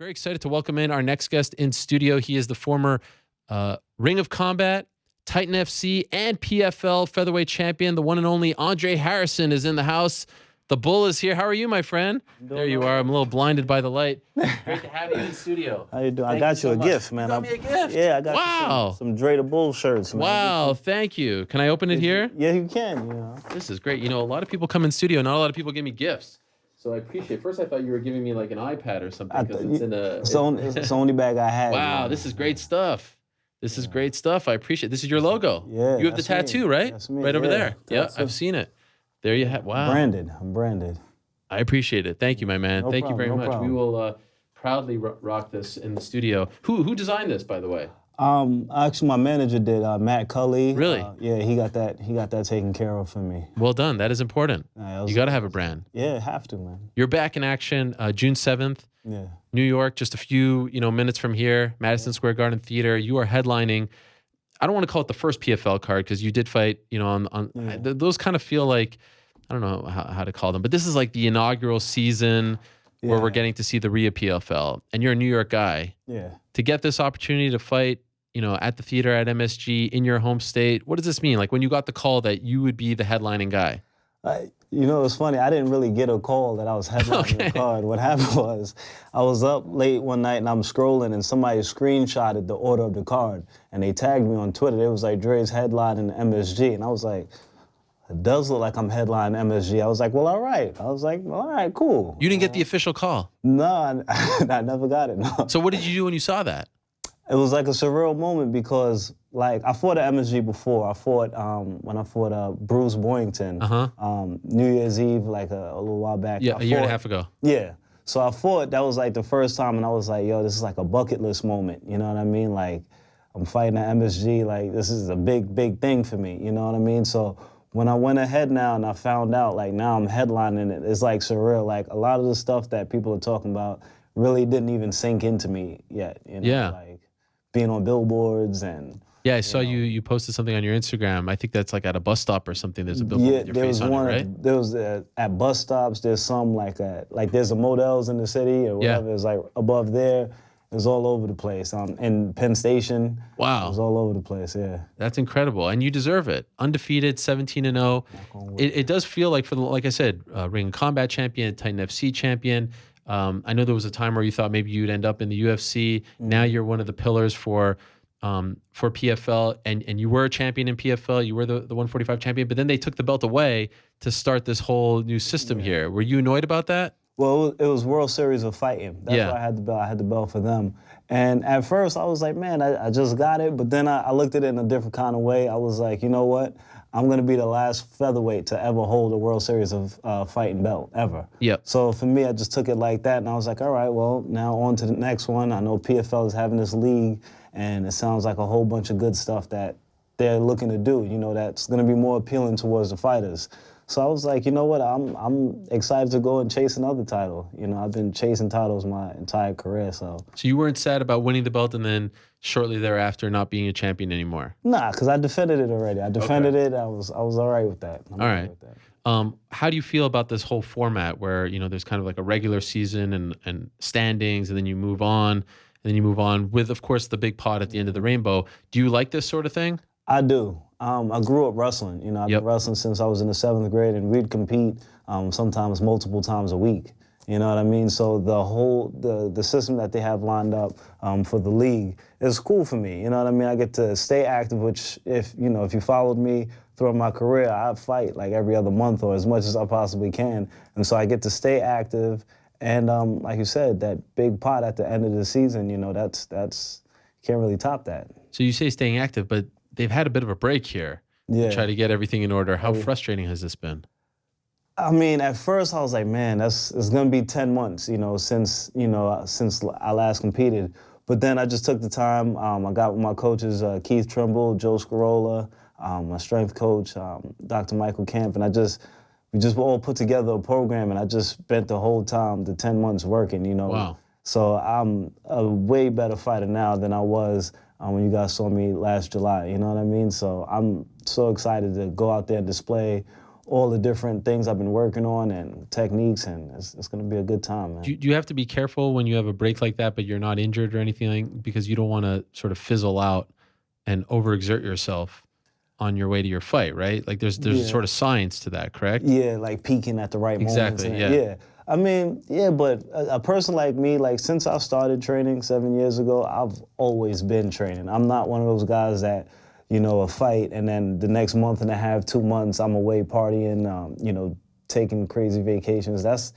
Very excited to welcome in our next guest in studio. He is the former Ring of Combat, Titan FC, and PFL featherweight champion. The one and only Andre Harrison is in the house. The Bull is here. How are you, my friend? There you are. I'm a little blinded by the light. Great to have you in studio. How you doing? I got you a gift, man. You got me a gift? Yeah, I got you some Dre the Bull shirts, man. Wow, thank you. Can I open it here? Yeah, you can. You know. This is great. You know, a lot of people come in studio. Not a lot of people give me gifts. So I appreciate it. First, I thought you were giving me like an iPad or something because it's in a... It's the only bag I had. Wow, man. this is great stuff. This is great stuff. I appreciate it. This is your logo. Yeah, you have the tattoo, right? That's me. Right over there. Yeah, I've seen it. There you have. Wow. I'm branded. I appreciate it. Thank you, my man. Thank you very much. Problem. We will proudly rock this in the studio. Who designed this, by the way? Actually, my manager did. Matt Cully. Really? Yeah, he got that taken care of for me. Well done. That is important. You got to have a brand. Yeah, have to, man. You're back in action June 7th. Yeah. New York, just a few minutes from here. Madison Square Garden Theater. You are headlining. I don't want to call it the first PFL card because you did fight. Those kind of feel like, I don't know how to call them, but this is like the inaugural season where we're getting to see the Rhea PFL, and you're a New York guy. Yeah. To get this opportunity to fight, at the theater at MSG in your home state, what does this mean? Like when you got the call that you would be the headlining guy? It's funny. I didn't really get a call that I was headlining the card. What happened was I was up late one night and I'm scrolling and somebody screenshotted the order of the card and they tagged me on Twitter. It was like Dre's headlining MSG, and I was like, it does look like I'm headlining MSG. I was like, well, all right. I was like, well, all right, cool. You didn't get the official call? No, I never got it, no. So what did you do when you saw that? It was like a surreal moment because, like, I fought at MSG before. I fought, when I fought Bruce Boyington, New Year's Eve, like a little while back. Yeah, a year and a half ago. Yeah. So I fought, that was like the first time, and I was like, yo, this is like a bucket list moment, you know what I mean? Like, I'm fighting at MSG, like, this is a big, big thing for me, you know what I mean? So when I went ahead now and I found out, like, now I'm headlining it, it's like surreal. Like, a lot of the stuff that people are talking about really didn't even sink into me yet, like being on billboards and... Yeah, I saw you posted something on your Instagram. I think that's like at a bus stop or something. There's a billboard with your face on it, right? There was at bus stops. There's some like there's a Models in the city or whatever. Yeah. It's like above there. It's all over the place. In Penn Station. Wow. It's all over the place, yeah. That's incredible. And you deserve it. Undefeated, 17-0. It does feel like, like I said, Ring of Combat champion, Titan FC champion. I know there was a time where you thought maybe you'd end up in the UFC. Mm-hmm. Now you're one of the pillars for PFL, and you were a champion in PFL. You were the 145 champion, but then they took the belt away to start this whole new system here. Were you annoyed about that? Well, it was World Series of Fighting. That's why I had the belt. I had the belt for them. And at first, I was like, man, I just got it. But then I looked at it in a different kind of way. I was like, you know what? I'm going to be the last featherweight to ever hold a World Series of Fighting belt, ever. Yep. So for me, I just took it like that. And I was like, all right, well, now on to the next one. I know PFL is having this league, and it sounds like a whole bunch of good stuff that they're looking to do, that's going to be more appealing towards the fighters. So I was like, you know what, I'm excited to go and chase another title. I've been chasing titles my entire career, so. So you weren't sad about winning the belt and then shortly thereafter not being a champion anymore? Nah, because I defended it already. I defended it. I was all right with that. All right. How do you feel about this whole format where, there's kind of like a regular season and standings, and then you move on, and then you move on with, of course, the big pot at the end of the rainbow. Do you like this sort of thing? I do. I grew up wrestling. I've been wrestling since I was in the 7th grade, and we'd compete sometimes multiple times a week. You know what I mean? So the system that they have lined up for the league is cool for me. You know what I mean? I get to stay active, which if you followed me throughout my career, I fight like every other month or as much as I possibly can. And so I get to stay active. And like you said, that big pot at the end of the season, that's can't really top that. So you say staying active, but they've had a bit of a break here to try to get everything in order. How frustrating has this been? I mean, at first I was like, man, it's going to be 10 months, since I last competed. But then I just took the time. I got with my coaches, Keith Trimble, Joe Scarola, my strength coach, Dr. Michael Camp, and we just all put together a program, and I just spent the whole time, the 10 months working, Wow. So I'm a way better fighter now than I was when you guys saw me last July, you know what I mean? So I'm so excited to go out there and display all the different things I've been working on and techniques, and it's going to be a good time, man. Do you have to be careful when you have a break like that, but you're not injured or anything, because you don't want to sort of fizzle out and overexert yourself on your way to your fight, right? Like there's sort of science to that, correct? Yeah, like peaking at the right moments. Exactly, Yeah. I mean, yeah, but a person like me, like since I started training 7 years ago, I've always been training. I'm not one of those guys that, a fight and then the next month and a half, 2 months, I'm away partying, taking crazy vacations. That's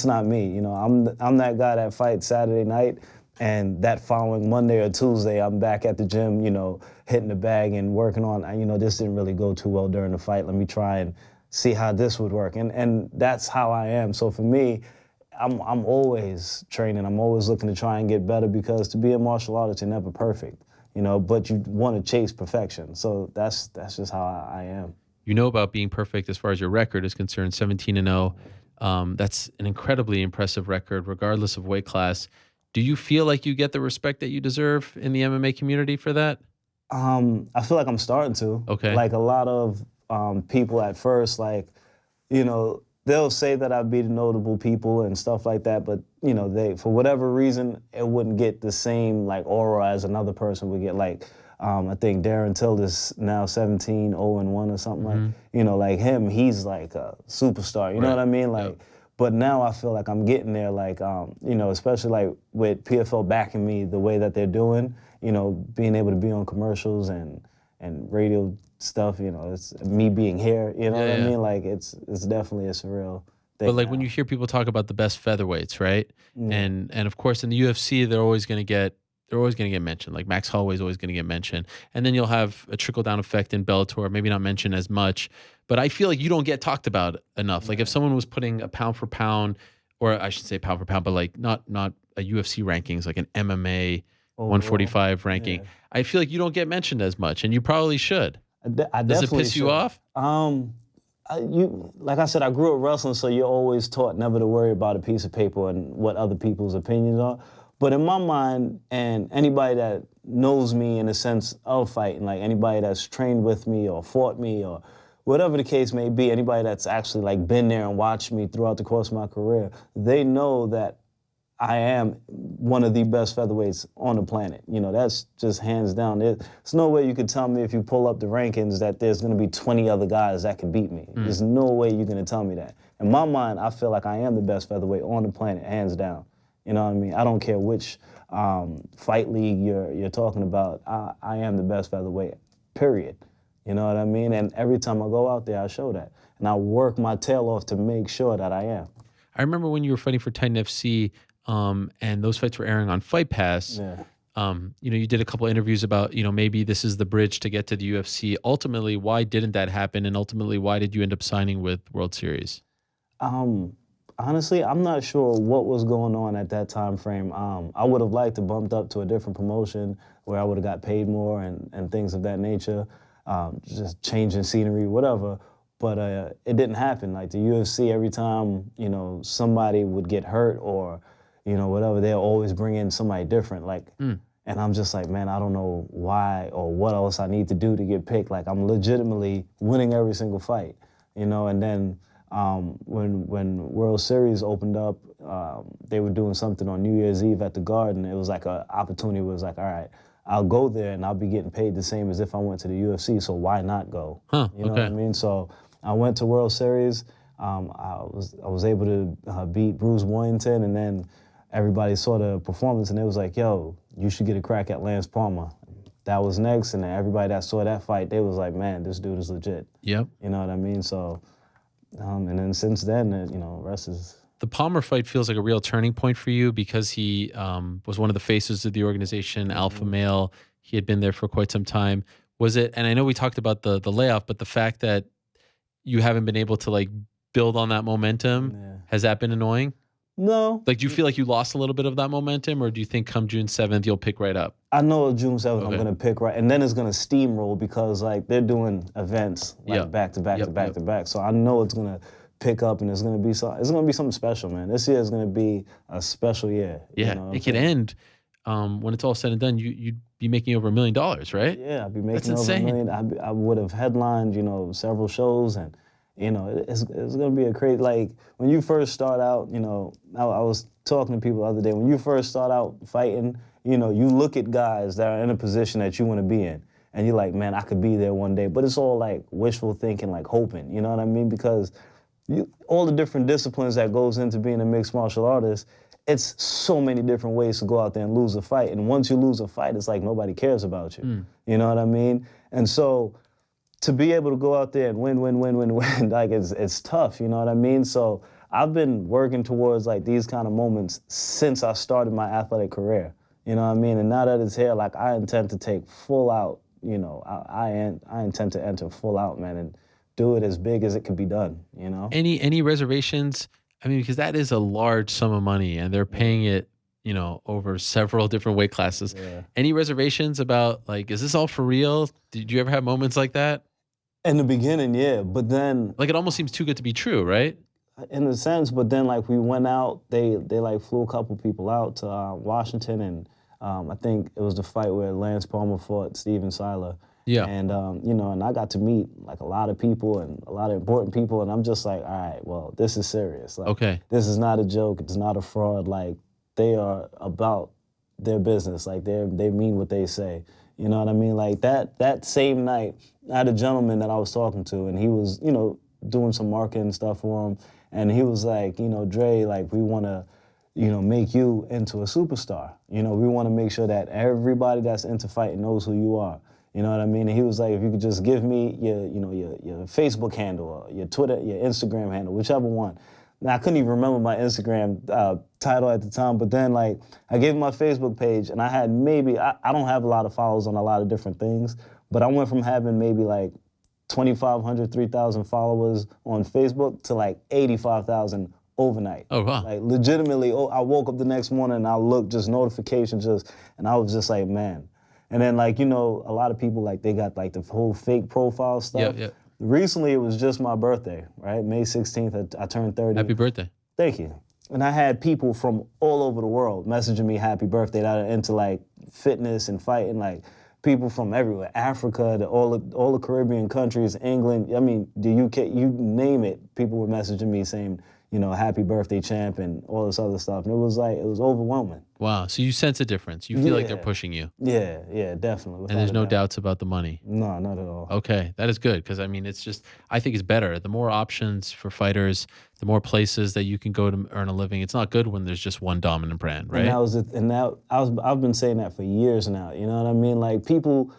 not me. I'm that guy that fights Saturday night, and that following Monday or Tuesday, I'm back at the gym, hitting the bag and working on, this didn't really go too well during the fight. Let me try and see how this would work. And that's how I am. So for me, I'm always training. I'm always looking to try and get better, because to be a martial artist, you're never perfect, but you want to chase perfection. So that's just how I am. About being perfect as far as your record is concerned, 17-0. That's an incredibly impressive record, regardless of weight class. Do you feel like you get the respect that you deserve in the MMA community for that? I feel like I'm starting to. Okay. Like a lot of people at first, like, they'll say that I've beaten notable people and stuff like that, but, they, for whatever reason, it wouldn't get the same, like, aura as another person would get. Like, I think Darren Till is now 17-0-1 or something like him, he's like a superstar, you know what I mean? Like, but now I feel like I'm getting there, like, especially like with PFL backing me the way that they're doing, being able to be on commercials and radio stuff, it's me being here, what I mean? Like, it's definitely a surreal thing. But like when you hear people talk about the best featherweights, right? And of course in the UFC, they're always going to get mentioned. Like Max Holloway's always going to get mentioned. And then you'll have a trickle-down effect in Bellator, maybe not mentioned as much. But I feel like you don't get talked about enough. Like if someone was putting a pound for pound, or I should say pound for pound, but like not a UFC rankings, like an MMA 145 ranking, I feel like you don't get mentioned as much, and you probably should. Does it piss you off? Like I said, I grew up wrestling, so you're always taught never to worry about a piece of paper and what other people's opinions are. But in my mind, and anybody that knows me in the sense of fighting, like anybody that's trained with me or fought me or whatever the case may be, anybody that's actually like been there and watched me throughout the course of my career, they know that I am one of the best featherweights on the planet. That's just hands down. There's no way you could tell me if you pull up the rankings that there's going to be 20 other guys that can beat me. There's no way you're going to tell me that. In my mind, I feel like I am the best featherweight on the planet, hands down. You know what I mean? I don't care which fight league you're talking about. I am the best featherweight, period. You know what I mean? And every time I go out there, I show that. And I work my tail off to make sure that I am. I remember when you were fighting for Titan FC, and those fights were airing on Fight Pass. You did a couple of interviews about, maybe this is the bridge to get to the UFC. Ultimately, why didn't that happen? And ultimately, why did you end up signing with World Series? Honestly, I'm not sure what was going on at that time frame. I would have liked to bumped up to a different promotion where I would have got paid more and things of that nature, just changing scenery, whatever. But it didn't happen. Like the UFC, every time, somebody would get hurt or, whatever, they'll always bring in somebody different. Like, and I'm just like, man, I don't know why or what else I need to do to get picked. Like, I'm legitimately winning every single fight, and then when World Series opened up, they were doing something on New Year's Eve at the Garden. It was like an opportunity where it was like, all right, I'll go there and I'll be getting paid the same as if I went to the UFC, so why not go? You know what I mean? So I went to World Series. I was able to beat Bruce Warrington, and then everybody saw the performance and it was like, yo, you should get a crack at Lance Palmer. That was next, and then everybody that saw that fight, they was like, man, this dude is legit. Yep. You know what I mean? So, and then since then, rest is... The Palmer fight feels like a real turning point for you because he was one of the faces of the organization, alpha male. He had been there for quite some time. Was it, and I know we talked about the layoff, but the fact that you haven't been able to like build on that momentum, has that been annoying? No. Like, do you feel like you lost a little bit of that momentum, or do you think come June 7th, you'll pick right up? I know June 7th, I'm going to pick right, and then it's going to steamroll because like they're doing events like back to back to back to back. So I know it's going to pick up, and it's going to be something special, man. This year is going to be a special year. Yeah, it could end when it's all said and done. You'd be making over $1 million, right? Yeah, I'd be making over $1 million. I would have headlined, several shows, and It's gonna be a crazy, like, when you first start out, I was talking to people the other day, when you first start out fighting, you look at guys that are in a position that you want to be in, and you're like, man, I could be there one day, but it's all like wishful thinking, like hoping, you know what I mean? Because all the different disciplines that goes into being a mixed martial artist, it's so many different ways to go out there and lose a fight, and once you lose a fight, it's like nobody cares about you, you know what I mean? And so, to be able to go out there and win, like it's tough, you know what I mean? So I've been working towards like these kind of moments since I started my athletic career, you know what I mean? And now that it's here, like I intend to take full out, I intend to enter full out, man, and do it as big as it can be done, you know? Any reservations? I mean, because that is a large sum of money and they're paying it, over several different weight classes. Yeah. Any reservations about like, is this all for real? Did you ever have moments like that? In the beginning, yeah, but then Like it almost seems too good to be true, right? in a sense, but then like we went out, they like flew a couple people out to Washington, and I think it was the fight where Lance Palmer fought Steven Siler. Yeah. And and I got to meet like a lot of people and a lot of important people, and I'm just like, all right, well, this is serious. Like, Okay. This is not a joke. It's not a fraud. Like, they are about their business. Like, they mean what they say. You know what I mean? Like that same night, I had a gentleman that I was talking to, and he was, doing some marketing stuff for him, and he was like, Dre, like, we want to, make you into a superstar. We want to make sure that everybody that's into fighting knows who you are. You know what I mean? And he was like, if you could just give me your Facebook handle, or your Twitter, your Instagram handle, whichever one. Now, I couldn't even remember my Instagram title at the time, but then, like, I gave him my Facebook page, and I had maybe, I don't have a lot of followers on a lot of different things, but I went from having maybe, like, 2,500, 3,000 followers on Facebook to, like, 85,000 overnight. Oh, wow. Like, legitimately, I woke up the next morning, and I looked, just notifications, and I was just like, man. And then, like, a lot of people, like, they got, like, the whole fake profile stuff. Yeah. Recently, it was just my birthday, right? May 16th, I turned 30. Happy birthday. Thank you. And I had people from all over the world messaging me happy birthday that are into, like, fitness and fighting, like, people from everywhere, Africa, all the Caribbean countries, England, I mean, the UK, you name it, people were messaging me saying, happy birthday, champ, and all this other stuff. And it was overwhelming. Wow. So you sense a difference. You feel like they're pushing you. Yeah, definitely. And there's no doubts about the money. No, not at all. Okay. That is good. Because, I mean, I think it's better. The more options for fighters, the more places that you can go to earn a living. It's not good when there's just one dominant brand, right? I've been saying that for years now. You know what I mean? Like, people,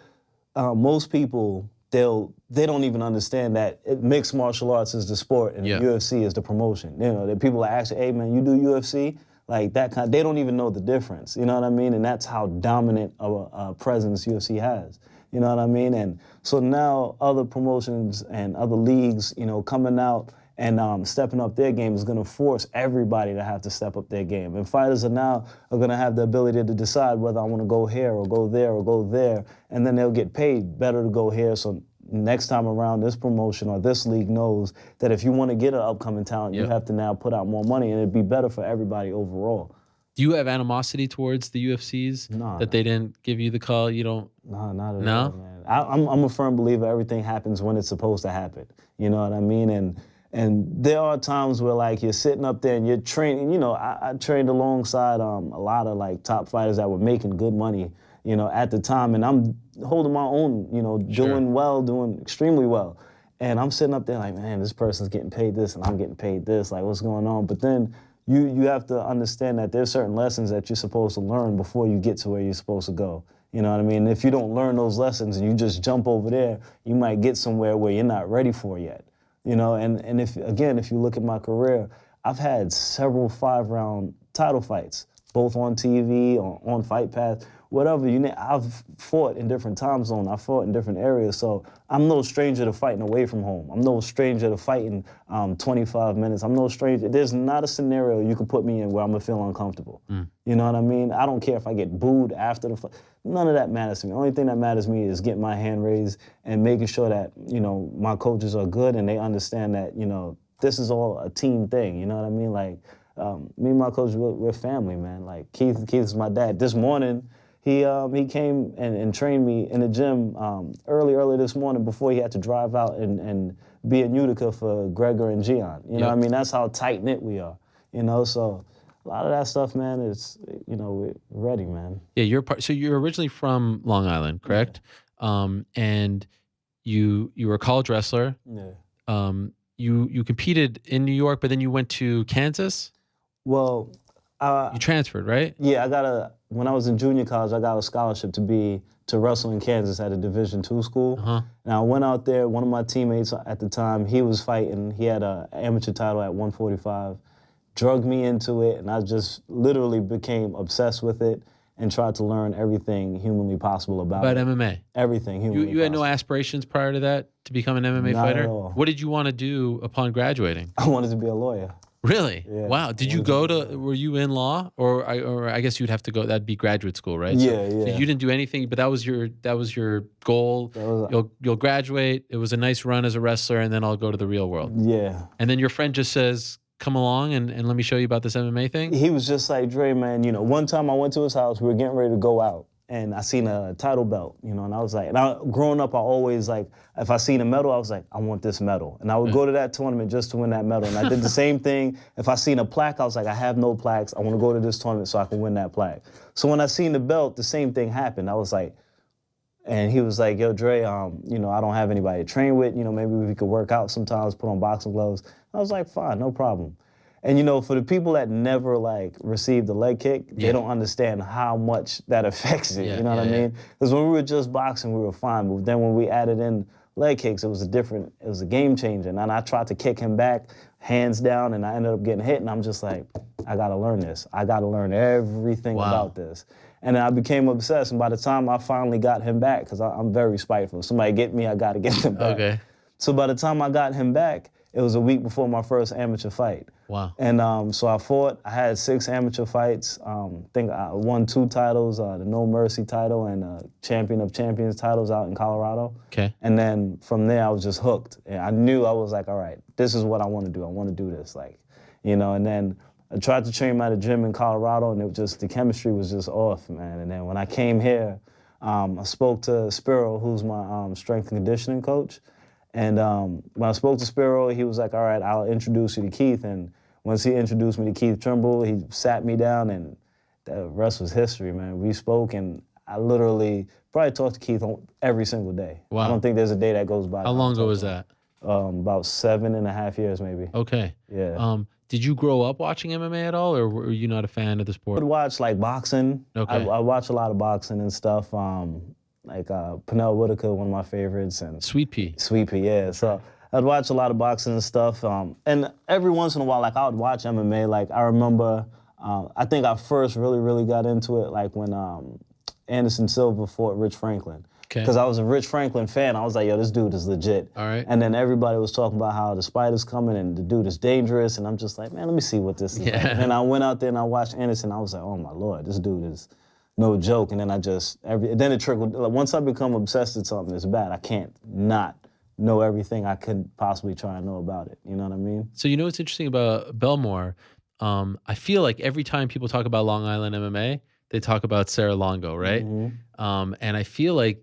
most people, they don't even understand that mixed martial arts is the sport and the UFC is the promotion. That people are asking, hey man, you do UFC? Like that kind, they don't even know the difference. You know what I mean? And that's how dominant a presence UFC has. You know what I mean? And so now other promotions and other leagues, coming out and stepping up their game is going to force everybody to have to step up their game. And fighters are going to have the ability to decide whether I want to go here or go there or go there, and then they'll get paid better to go here. So next time around, this promotion or this league knows that if you want to get an upcoming talent, you have to now put out more money, and it'd be better for everybody overall. Do you have animosity towards the UFCs? No. That they didn't give you the call? You don't? No, not at all, man. I'm a firm believer everything happens when it's supposed to happen. You know what I mean? And there are times where, like, you're sitting up there and you're training. I trained alongside a lot of, like, top fighters that were making good money, at the time. And I'm holding my own, doing extremely well. And I'm sitting up there like, man, this person's getting paid this and I'm getting paid this. Like, what's going on? But then you have to understand that there's certain lessons that you're supposed to learn before you get to where you're supposed to go. You know what I mean? If you don't learn those lessons and you just jump over there, you might get somewhere where you're not ready for yet. And if you look at my career, I've had several 5-round title fights, both on TV, on Fight Pass, whatever. I've fought in different time zones. I fought in different areas. So I'm no stranger to fighting away from home. I'm no stranger to fighting 25 minutes. I'm no stranger. There's not a scenario you can put me in where I'm going to feel uncomfortable. You know what I mean? I don't care if I get booed after the fight. None of that matters to me. The only thing that matters to me is getting my hand raised and making sure that, my coaches are good and they understand that, this is all a team thing. You know what I mean? Like, me and my coach, we're family, man. Like, Keith is my dad. This morning, He came and trained me in the gym early this morning before he had to drive out and be in Utica for Gregor and Gian. You know what I mean? That's how tight-knit we are, you know? So a lot of that stuff, man, is, you know, we're ready, man. Yeah, so you're originally from Long Island, correct? Yeah. And you were a college wrestler. Yeah. You competed in New York, but then you went to Kansas? Well, you transferred, right? Yeah, when I was in junior college, I got a scholarship to wrestle in Kansas at a Division II school. And I went out there, one of my teammates at the time, he was fighting, he had an amateur title at 145, drugged me into it, and I just literally became obsessed with it and tried to learn everything humanly possible about it. MMA? Everything humanly possible. You had no aspirations prior to that to become an MMA Not fighter? At all. What did you want to do upon graduating? I wanted to be a lawyer. Really? Yeah. Wow. Did you were you in law? Or I guess you'd have to go, that'd be graduate school, right? Yeah, So you didn't do anything, but that was your goal. You'll graduate. It was a nice run as a wrestler, and then I'll go to the real world. Yeah. And then your friend just says, come along and let me show you about this MMA thing? He was just like, Dre, man, you know, one time I went to his house, we were getting ready to go out, and I seen a title belt, you know, and I was like, growing up, I always like, if I seen a medal, I was like, I want this medal. And I would go to that tournament just to win that medal. And I did the same thing. If I seen a plaque, I was like, I have no plaques. I want to go to this tournament so I can win that plaque. So when I seen the belt, the same thing happened. I was like, and he was like, yo, Dre, you know, I don't have anybody to train with. You know, maybe we could work out sometimes, put on boxing gloves. I was like, fine, no problem. And, you know, for the people that never, like, received the leg kick, they don't understand how much that affects you, you know what I mean? Because when we were just boxing, we were fine. But then when we added in leg kicks, it was a game changer. And I tried to kick him back, hands down, and I ended up getting hit. And I'm just like, I got to learn this. I got to learn everything about this. And then I became obsessed. And by the time I finally got him back, because I'm very spiteful. If somebody get me, I got to get them back. Okay. So by the time I got him back, it was a week before my first amateur fight. Wow. And so I fought. I had 6 amateur fights. I think I won 2 titles, the No Mercy title and Champion of Champions titles out in Colorado. Okay. And then from there, I was just hooked. And I knew I was like, all right, this is what I want to do. I want to do this, like, you know. And then I tried to train at a gym in Colorado, and it was just, the chemistry was just off, man. And then when I came here, I spoke to Spiro, who's my strength and conditioning coach. And when I spoke to Spiro, he was like, all right, I'll introduce you to Keith. And once he introduced me to Keith Trimble, he sat me down, and the rest was history, man. We spoke, and I literally probably talked to Keith every single day. Wow. I don't think there's a day that goes by. How long ago was that? About 7.5 years, maybe. Okay. Yeah. Did you grow up watching MMA at all, or were you not a fan of the sport? I would watch, like, boxing. Okay. I watch a lot of boxing and stuff. Like Pernell Whitaker, one of my favorites, and Sweet Pea. Sweet Pea, yeah. So I'd watch a lot of boxing and stuff, and every once in a while, like, I would watch MMA. Like, I remember, I think I first really got into it, like, when Anderson Silva fought Rich Franklin. Because I was a Rich Franklin fan. I was like, yo, this dude is legit. All right. And then everybody was talking about how the spider's coming and the dude is dangerous, and I'm just like, man, let me see what this is. Yeah. Like. And I went out there and I watched Anderson. I was like, oh my Lord, this dude is no joke. And then then it trickled. Like, once I become obsessed with something, it's bad. I can't not know everything I could possibly try and know about it. You know what I mean? So you know what's interesting about Belmore? I feel like every time people talk about Long Island MMA, they talk about Sarah Longo, right? Mm-hmm. And I feel like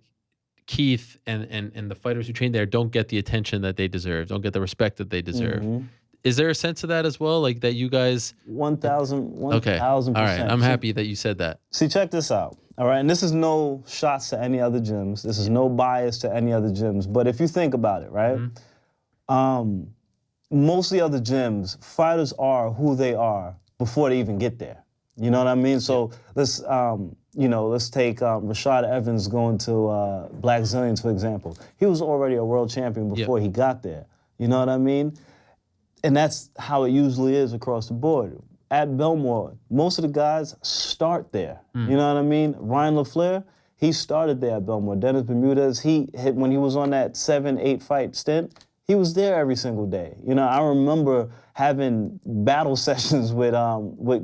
Keith and the fighters who train there don't get the attention that they deserve, don't get the respect that they deserve. Mm-hmm. Is there a sense of that as well? Like that you guys... 1,000%. Okay. All right. I'm happy that you said that. See, check this out. All right. And this is no shots to any other gyms. This is no bias to any other gyms. But if you think about it, right? Mm-hmm. Most of the other gyms, fighters are who they are before they even get there. You know what I mean? So let's take Rashad Evans going to Black Zillions, for example. He was already a world champion before he got there. You know what I mean? And that's how it usually is across the board. At Belmore, most of the guys start there. You know what I mean? Ryan LaFleur, he started there at Belmore. Dennis Bermudez, when he was on that 7-8 fight stint, he was there every single day. You know, I remember having battle sessions with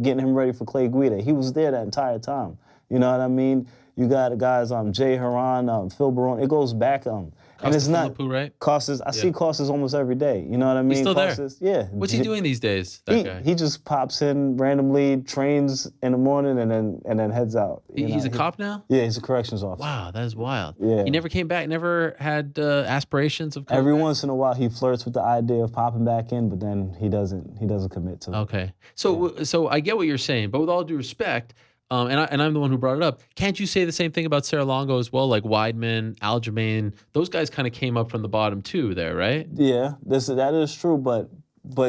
getting him ready for Clay Guida. He was there that entire time. You know what I mean? You got guys, Jay Haran, Phil Barone. It goes back, and it's not Philippou, right? Costas. I see Costas almost every day. You know what I mean? He's still Costas, there. Yeah. What's he doing these days? That guy. He just pops in randomly, trains in the morning, and then heads out. He's a cop now? Yeah, he's a corrections officer. Wow, that is wild. Yeah. He never came back. Never had aspirations of. Every once in a while, he flirts with the idea of popping back in, but then he doesn't commit to it. Okay, so I get what you're saying, but with all due respect. And I'm the one who brought it up. Can't you say the same thing about Sarah Longo as well? Like Weidman, Aljamain, those guys kind of came up from the bottom too there, right? Yeah, that is true, but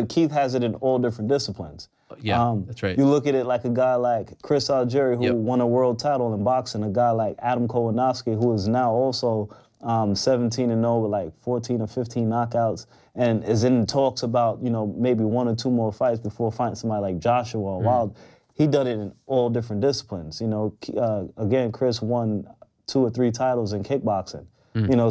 Keith has it in all different disciplines. Yeah, that's right. You look at it like a guy like Chris Algieri, who won a world title in boxing, a guy like Adam Kowanowski, who is now also 17-0 with like 14 or 15 knockouts, and is in talks about, maybe 1 or 2 more fights before fighting somebody like Joshua or Wild. He done it in all different disciplines. Again, Chris won 2 or 3 titles in kickboxing.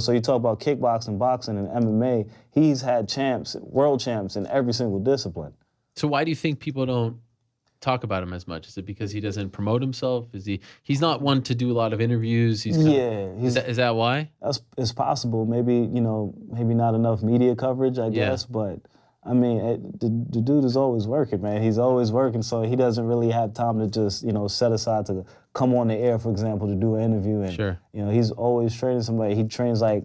So you talk about kickboxing, boxing, and MMA. He's had world champs in every single discipline. So why do you think people don't talk about him as much? Is it because he doesn't promote himself? He's not one to do a lot of interviews? Is that why? It's possible. Maybe not enough media coverage, I guess, but. I mean, the dude is always working, man. He's always working, so he doesn't really have time to just, set aside to come on the air, for example, to do an interview. And, sure. He's always training somebody. He trains, like,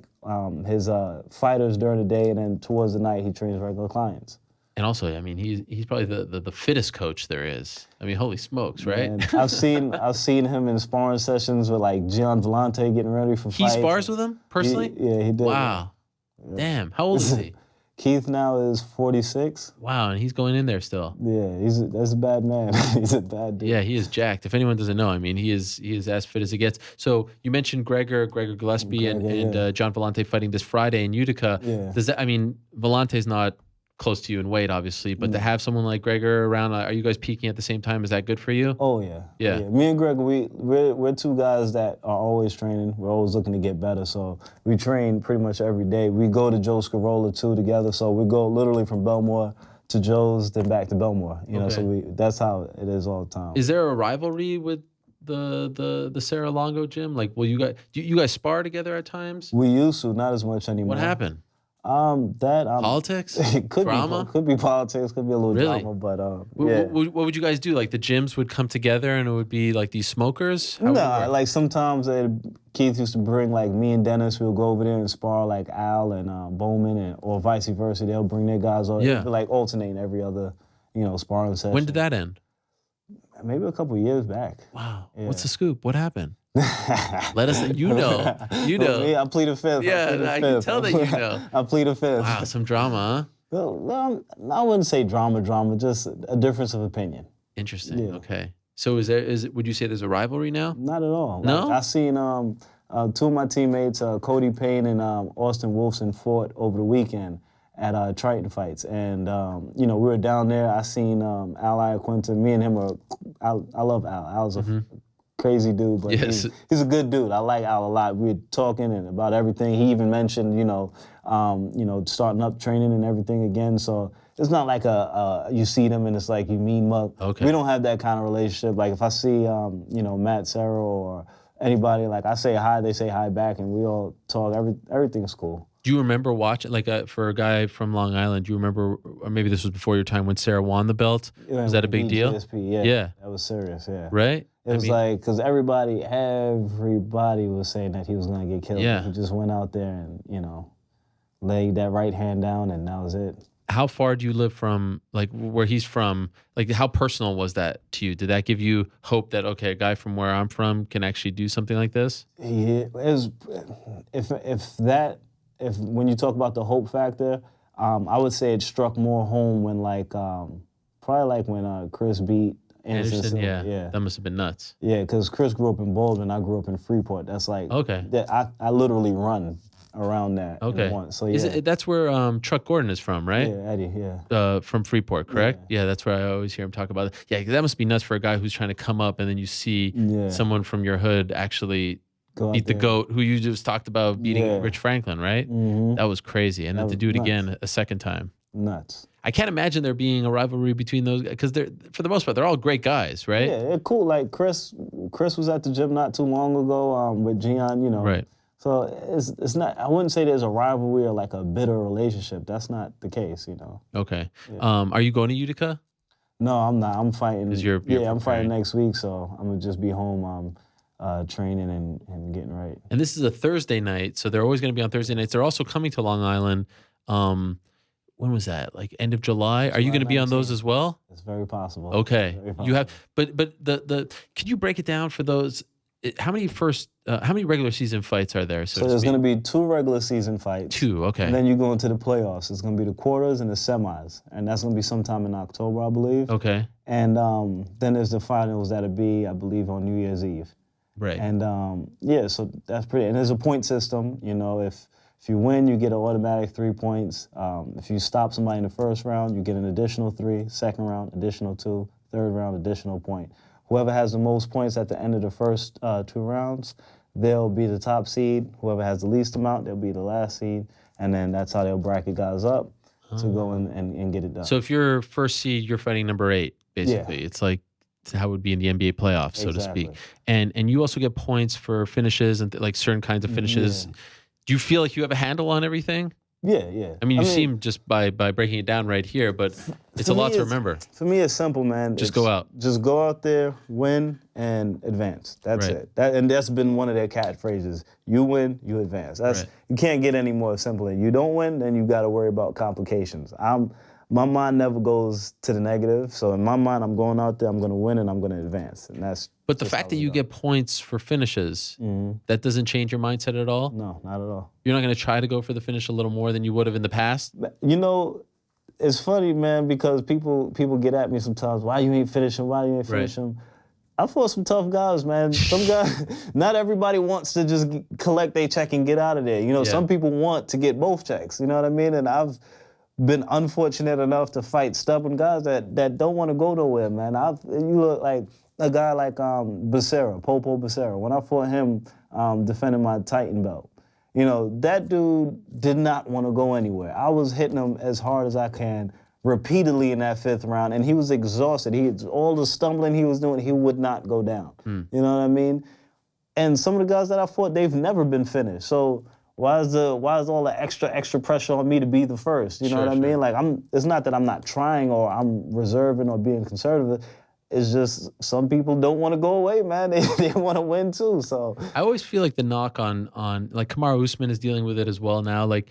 his fighters during the day, and then towards the night, he trains regular clients. And also, I mean, he's probably the fittest coach there is. I mean, holy smokes, right? Man, I've seen him in sparring sessions with, like, Gian Vellante getting ready for fights. He spars with him, personally? Yeah, he did. Wow. Yeah. Damn. How old is he? Keith now is 46. Wow, and he's going in there still. Yeah, that's a bad man. He's a bad dude. Yeah, he is jacked. If anyone doesn't know, I mean, he is as fit as it gets. So you mentioned Gregor Gillespie and John Vellante fighting this Friday in Utica. Yeah. Does that? I mean, Vallante's not close to you in weight, obviously, but to have someone like Gregor around, are you guys peaking at the same time? Is that good for you? Oh yeah. Yeah. Me and Gregor, we're 2 guys that are always training. We're always looking to get better, so we train pretty much every day. We go to Joe Scarola too together, so we go literally from Belmore to Joe's, then back to Belmore. So that's how it is all the time. Is there a rivalry with the Sarah Longo gym? Like, do you guys spar together at times? We used to, not as much anymore. What happened? Politics? It could drama? Could be politics, could be a little drama, but yeah. What would you guys do? Like the gyms would come together and it would be like these smokers? Like sometimes Keith used to bring like me and Dennis, we'll go over there and spar like Al and Bowman or vice versa. They'll bring their guys over. Yeah. Like alternating every other, sparring session. When did that end? Maybe a couple of years back. Wow. Yeah. What's the scoop? What happened? Let us know. You know. Me, I plead the fifth. Yeah, I can tell that you know. I plead the fifth. Wow, some drama, huh? Well, I wouldn't say drama, just a difference of opinion. Interesting. Yeah. Okay. So would you say there's a rivalry now? Not at all. No? Like, I seen 2 of my teammates, Cody Payne and Austin Wolfson, fought over the weekend at Triton Fights. And, we were down there. I seen Al Iaquinta. Me and him I love Al. Al's a crazy dude, but he's a good dude. I like Al a lot. We were talking about everything. He even mentioned, starting up training and everything again. So it's not like you see them and it's like you mean mug. Okay. We don't have that kind of relationship. Like if I see, Matt Serra or anybody, like I say hi, they say hi back, and we all talk. Everything's cool. Do you remember watching, like for a guy from Long Island, do you remember, or maybe this was before your time, when Sarah won the belt? Was that a big deal? GSP, yeah. That was serious, yeah. Right? It was like, because everybody was saying that he was going to get killed. Yeah. He just went out there and, laid that right hand down, and that was it. How far do you live from, like, where he's from? Like, how personal was that to you? Did that give you hope that, okay, a guy from where I'm from can actually do something like this? Yeah, it was, if when you talk about the hope factor, I would say it struck more home when probably like when Chris beat Anderson. Yeah. That must have been nuts. Yeah, because Chris grew up in Baldwin, I grew up in Freeport. That's like, okay. I literally run around that. Okay. So yeah. That's where Chuck Gordon is from, right? Yeah, Eddie, yeah. From Freeport, correct? Yeah, that's where I always hear him talk about it. Yeah, 'cause that must be nuts for a guy who's trying to come up and then you see someone from your hood actually beat the GOAT, who you just talked about beating Rich Franklin, right? Mm-hmm. That was crazy. And then to do it again a second time. Nuts. I can't imagine there being a rivalry between those, because they're, for the most part, they're all great guys, right? Yeah, they're cool. Like Chris was at the gym not too long ago with Gian, you know. Right. So it's not, I wouldn't say there's a rivalry or like a bitter relationship. That's not the case, you know. Okay. Yeah. Are you going to Utica? No, I'm not. I'm fighting. You're I'm fighting next week, so I'm gonna just be home training and getting right. And this is a Thursday night, so they're always going to be on Thursday nights. They're also coming to Long Island. When was that? Like end of July? Are you going to be on those as well? It's very possible. Okay. Very possible. You have, but the can you break it down for those? How many regular season fights are there? So there's going to be 2 regular season fights. 2, okay. And then you go into the playoffs. It's going to be the quarters and the semis, and that's going to be sometime in October, I believe. Okay. And then there's the finals that'll be, I believe, on New Year's Eve. Right. And yeah, so that's pretty. And there's a point system. You know, if you win, you get an automatic 3 points. If you stop somebody in the first round, you get an additional 3. Second round, additional 2. Third round, additional point. Whoever has the most points at the end of the first 2 rounds, they'll be the top seed. Whoever has the least amount, they'll be the last seed. And then that's how they'll bracket guys up to go and get it done. So if you're first seed, you're fighting number 8, basically. Yeah. It's like how it would be in the NBA playoffs, so to speak. And you also get points for finishes and like certain kinds of finishes. Yeah. Do you feel like you have a handle on everything? Yeah. I mean, you seem just by breaking it down right here, but it's a lot to remember. For me, it's simple, man. Just go out. Just go out there, win, and advance. That's it. And that's been one of their catchphrases. You win, you advance. You can't get any more simple. You don't win, then you got to worry about complications. My mind never goes to the negative. So in my mind, I'm going out there, I'm going to win, and I'm going to advance. And that's. But the fact that you get points for finishes, that doesn't change your mindset at all? No, not at all. You're not going to try to go for the finish a little more than you would have in the past? You know, it's funny, man, because people get at me sometimes, why you ain't finishing, I fought some tough guys, man. Some guys, not everybody wants to just collect their check and get out of there. You know, some people want to get both checks, you know what I mean? And I've been unfortunate enough to fight stubborn guys that don't want to go nowhere, man. You look like a guy like Becerra, Popo Becerra. When I fought him defending my Titan belt, you know, that dude did not want to go anywhere. I was hitting him as hard as I can repeatedly in that 5th round, and he was exhausted. All the stumbling he was doing, he would not go down. You know what I mean? And some of the guys that I fought, they've never been finished. So why is all the extra pressure on me to be the first? You know what I mean? Like it's not that I'm not trying or I'm reserving or being conservative. It's just some people don't want to go away, man. They want to win too. So I always feel like the knock on like Kamaru Usman is dealing with it as well now. Like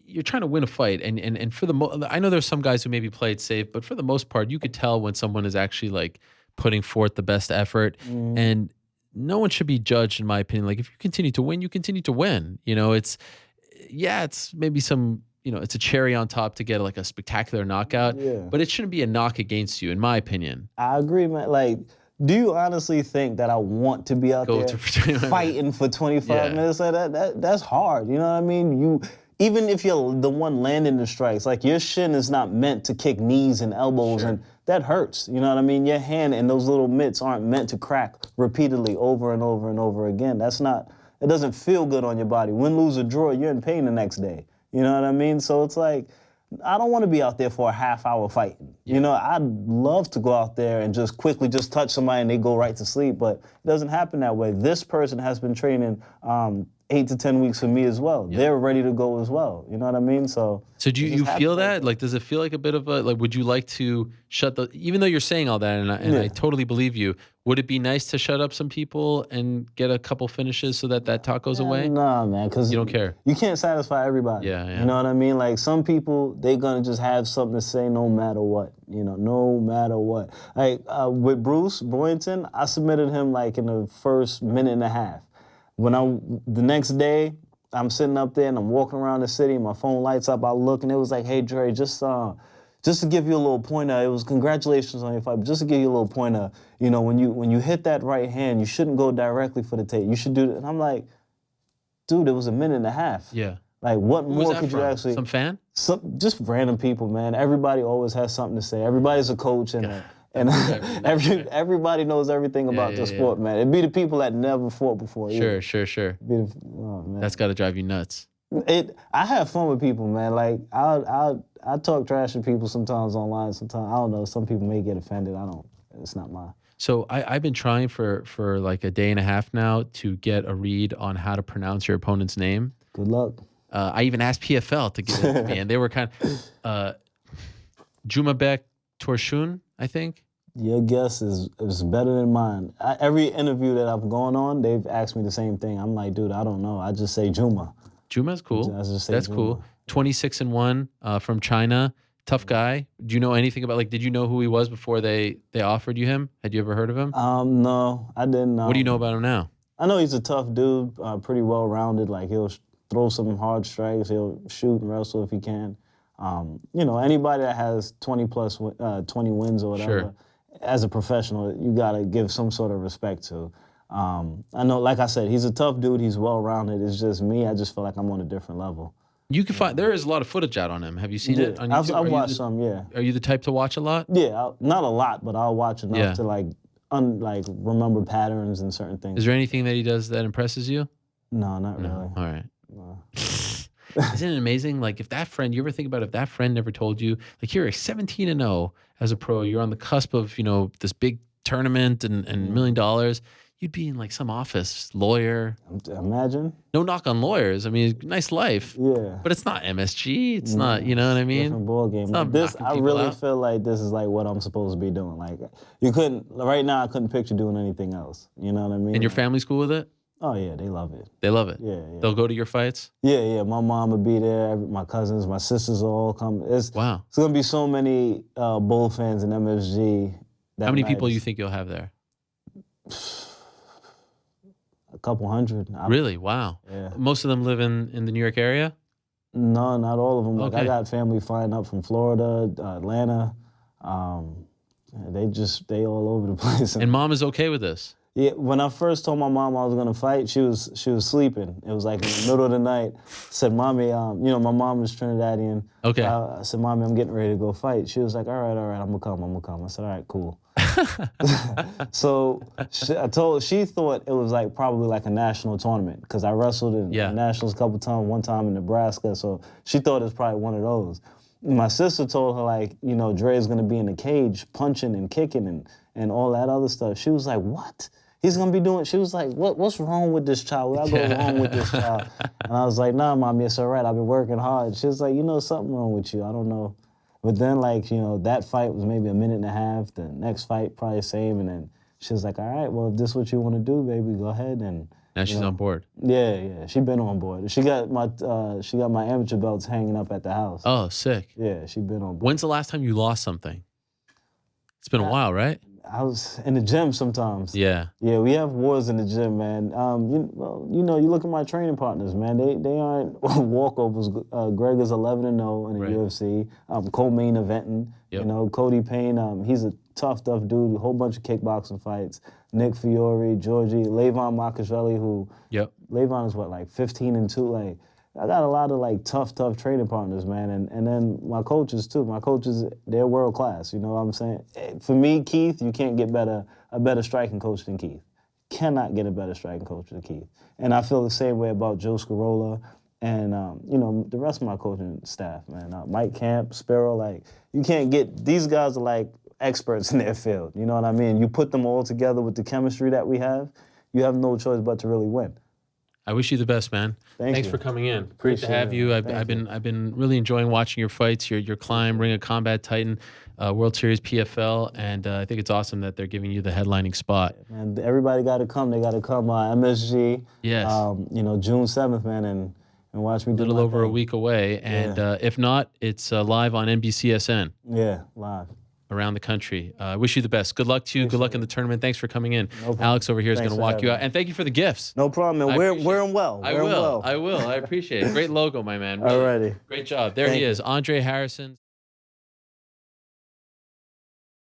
you're trying to win a fight, and for I know there's some guys who maybe play it safe, but for the most part, you could tell when someone is actually like putting forth the best effort. And no one should be judged, in my opinion. Like if you continue to win, you continue to win. You know, it's maybe some. You know, it's a cherry on top to get like a spectacular knockout, but it shouldn't be a knock against you, in my opinion. I agree, man. Like, do you honestly think that I want to be out there fighting for 25 minutes? Like that's hard. You know what I mean? Even if you're the one landing the strikes, like your shin is not meant to kick knees and elbows, and that hurts. You know what I mean? Your hand and those little mitts aren't meant to crack repeatedly over and over and over again. It doesn't feel good on your body. Win, lose, or draw, you're in pain the next day. You know what I mean? So it's like, I don't want to be out there for a half-hour fighting. You know, I'd love to go out there and just quickly just touch somebody and they go right to sleep, but it doesn't happen that way. This person has been training 8 to 10 weeks for me as well. They're ready to go as well. You know what I mean? So do you feel that? Like, does it feel like a bit of a, like, would you like to even though you're saying all that, and I totally believe you, would it be nice to shut up some people and get a couple finishes so that talk goes away? Nah, man, because you don't care. You can't satisfy everybody. Yeah. You know what I mean? Like, some people, they're going to just have something to say no matter what. You know, no matter what. Like, with Bruce Boynton, I submitted him, like, in the first minute and a half. The next day, I'm sitting up there and I'm walking around the city, my phone lights up, I look, and it was like, hey, Dre, just to give you a little pointer, it was congratulations on your fight, but just to give you a little pointer, you know, when you hit that right hand, you shouldn't go directly for the tape. You should do it. And I'm like, dude, it was a minute and a half. Yeah. Like, what more could you actually... Some fan? Just random people, man. Everybody always has something to say. Everybody's a coach, and everybody knows everything about the sport, man. It'd be the people that never fought before. Sure. Man. That's got to drive you nuts. I have fun with people, man. Like I talk trash to people sometimes online. Sometimes I don't know. Some people may get offended. I don't. It's not my. So I've been trying for like a day and a half now to get a read on how to pronounce your opponent's name. Good luck. I even asked PFL to give it to me, and they were kind of Jumabek Torshun, I think. Your guess is better than mine. Every interview that I've gone on, they've asked me the same thing. I'm like, dude, I don't know. I just say Juma. Juma's cool. That's Juma. cool. 26-1 from China. Tough guy. Do you know anything about, like, did you know who he was before they offered you him? Had you ever heard of him? No, I didn't know. What do you know about him now? I know he's a tough dude, pretty well-rounded. Like, he'll throw some hard strikes. He'll shoot and wrestle if he can. Anybody that has 20 wins or whatever, Sure. As a professional, you got to give some sort of respect to. I know, like I said, he's a tough dude. He's well-rounded. It's just me. I just feel like I'm on a different level. You can find, there is a lot of footage out on him. Have you seen it on YouTube? I've watched some, yeah. Are you the type to watch a lot? Yeah, not a lot, but I'll watch enough to like remember patterns and certain things. Is there anything that he does that impresses you? No, not really. All right. No. Isn't it amazing? Like, if that friend, you ever think about if that friend never told you, like, you're 17-0 as a pro, you're on the cusp of, this big tournament and $1 million, you'd be in like some office, lawyer. Imagine. No knock on lawyers. I mean, nice life. Yeah. But it's not MSG. It's not, you know what I mean? Different ball game. I really feel like this is like what I'm supposed to be doing. Like, right now I couldn't picture doing anything else. You know what I mean? And your family's cool with it? Oh, yeah, they love it. They love it? Yeah. They'll go to your fights? Yeah. My mom will be there. My cousins, my sisters will all come. Wow. It's going to be so many Bull fans in MSG. How many people you think you'll have there? A couple hundred. Really? Wow. Yeah. Most of them live in the New York area? No, not all of them. Like, Okay. I got family flying up from Florida, Atlanta. They all over the place. And mom is okay with this? Yeah, when I first told my mom I was gonna fight, she was sleeping. It was like in the middle of the night. I said, Mommy, my mom is Trinidadian. Okay. I said, Mommy, I'm getting ready to go fight. She was like, all right, I'm gonna come. I said, all right, cool. So she thought it was like probably like a national tournament because I wrestled in nationals a couple times, one time in Nebraska. So she thought it was probably one of those. My sister told her like, Dre's gonna be in the cage punching and kicking and all that other stuff. She was like, what? He's gonna be doing. She was like, what's wrong with this child? What I go wrong with this child? And I was like, nah, Mommy, it's all right. I've been working hard. She was like, something wrong with you. I don't know. But then, like, that fight was maybe a minute and a half. The next fight, probably the same. And then she was like, all right, well, if this is what you want to do, baby, go ahead. And now she's on board. Yeah, she been on board. She got my amateur belts hanging up at the house. Oh, sick. Yeah, she been on board. When's the last time you lost something? It's been a while, right? I was in the gym sometimes. Yeah. Yeah, we have wars in the gym, man. You look at my training partners, man. They aren't walkovers. Greg is 11-0 in the UFC. Co-main eventing. Yep. Cody Payne. He's a tough dude. A whole bunch of kickboxing fights. Nick Fiore, Georgie, Levon Makashvili, who. Yep. Levon is like 15-2. Like, I got a lot of like tough training partners, man, and then my coaches too. My coaches, they're world class. You know what I'm saying? For me, Keith, you can't get a better striking coach than Keith. Cannot get a better striking coach than Keith. And I feel the same way about Joe Scarola and the rest of my coaching staff, man. Mike Camp, Sparrow, like you can't get these guys are like experts in their field. You know what I mean? You put them all together with the chemistry that we have, you have no choice but to really win. I wish you the best, man. Thanks for coming in. Great to have you. I've been really enjoying watching your fights, your climb, Ring of Combat Titan, World Series PFL, and I think it's awesome that they're giving you the headlining spot. And everybody got to come. They got to come. MSG. Yes. June 7th, man, and watch me do a little over a week away, and if not, it's live on NBCSN. Yeah, live. Around the country. I wish you the best. Good luck to you. Good luck in the tournament. Thanks for coming in. No Alex over here is going to walk you out. And thank you for the gifts. No problem, man. Wear them well. I will. I will. I appreciate it. Great logo, my man. Really. Alrighty. Great job. There he is, Andre Harrison.